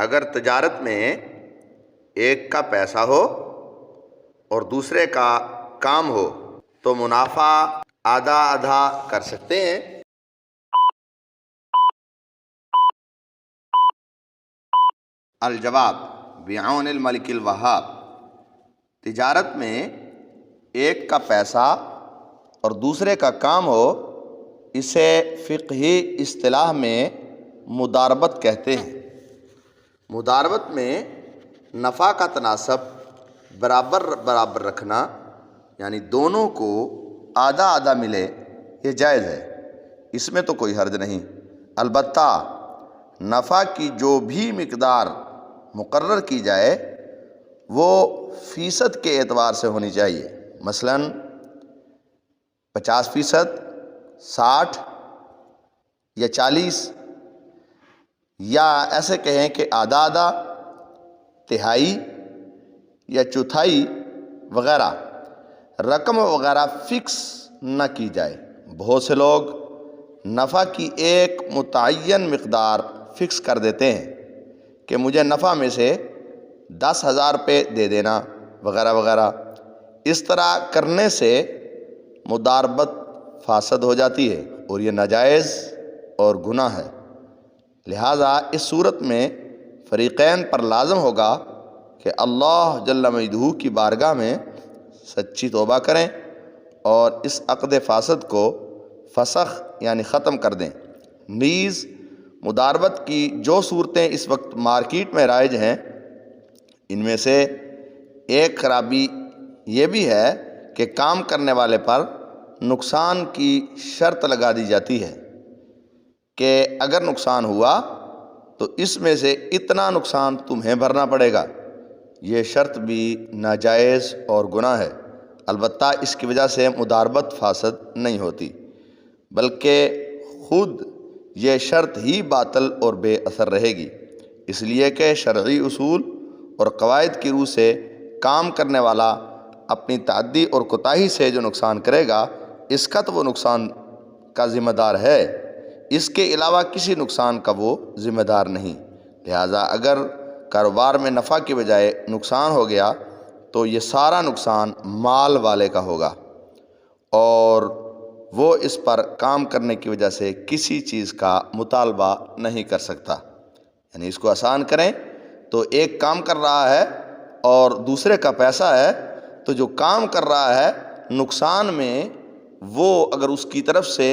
اگر تجارت میں ایک کا پیسہ ہو اور دوسرے کا کام ہو تو منافع آدھا آدھا کر سکتے ہیں؟ الجواب بعون الملک الوہاب، تجارت میں ایک کا پیسہ اور دوسرے کا کام ہو، اسے فقہی اصطلاح میں مداربت کہتے ہیں۔ مداربت میں نفع کا تناسب برابر برابر رکھنا، یعنی دونوں کو آدھا آدھا ملے، یہ جائز ہے، اس میں تو کوئی حرج نہیں۔ البتہ نفع کی جو بھی مقدار مقرر کی جائے وہ فیصد کے اعتبار سے ہونی چاہیے، مثلاً 50%، 60 یا 40، یا ایسے کہیں کہ آدھا آدھا، تہائی یا چوتھائی وغیرہ۔ رقم وغیرہ فکس نہ کی جائے۔ بہت سے لوگ نفع کی ایک متعین مقدار فکس کر دیتے ہیں کہ مجھے نفع میں سے 10,000 روپے دے دینا وغیرہ وغیرہ۔ اس طرح کرنے سے مداربت فاسد ہو جاتی ہے اور یہ ناجائز اور گناہ ہے۔ لہٰذا اس صورت میں فریقین پر لازم ہوگا کہ اللہ جل مجدہ کی بارگاہ میں سچی توبہ کریں اور اس عقد فاسد کو فسخ یعنی ختم کر دیں۔ نیز مداربت کی جو صورتیں اس وقت مارکیٹ میں رائج ہیں، ان میں سے ایک خرابی یہ بھی ہے کہ کام کرنے والے پر نقصان کی شرط لگا دی جاتی ہے کہ اگر نقصان ہوا تو اس میں سے اتنا نقصان تمہیں بھرنا پڑے گا۔ یہ شرط بھی ناجائز اور گناہ ہے۔ البتہ اس کی وجہ سے مداربت فاسد نہیں ہوتی، بلکہ خود یہ شرط ہی باطل اور بے اثر رہے گی، اس لیے کہ شرعی اصول اور قواعد کی روح سے کام کرنے والا اپنی تعدی اور کوتاہی سے جو نقصان کرے گا، اس کا تو وہ نقصان کا ذمہ دار ہے، اس کے علاوہ کسی نقصان کا وہ ذمہ دار نہیں۔ لہٰذا اگر کاروبار میں نفع کی بجائے نقصان ہو گیا تو یہ سارا نقصان مال والے کا ہوگا اور وہ اس پر کام کرنے کی وجہ سے کسی چیز کا مطالبہ نہیں کر سکتا۔ یعنی اس کو آسان کریں تو ایک کام کر رہا ہے اور دوسرے کا پیسہ ہے، تو جو کام کر رہا ہے نقصان میں وہ اگر اس کی طرف سے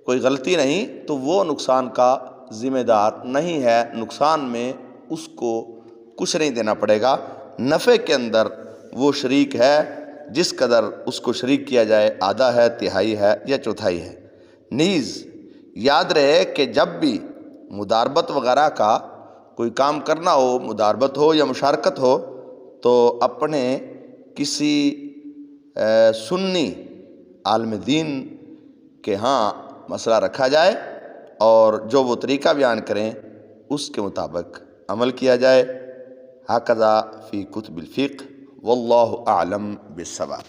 کوئی غلطی نہیں تو وہ نقصان کا ذمہ دار نہیں ہے، نقصان میں اس کو کچھ نہیں دینا پڑے گا۔ نفع کے اندر وہ شریک ہے، جس قدر اس کو شریک کیا جائے، آدھا ہے، تہائی ہے یا چوتھائی ہے۔ نیز یاد رہے کہ جب بھی مداربت وغیرہ کا کوئی کام کرنا ہو، مداربت ہو یا مشارکت ہو، تو اپنے کسی سنی عالم دین کے ہاں مسئلہ رکھا جائے اور جو وہ طریقہ بیان کریں اس کے مطابق عمل کیا جائے۔ ہکذا فی کتب الفقہ، واللہ اعلم بالصواب۔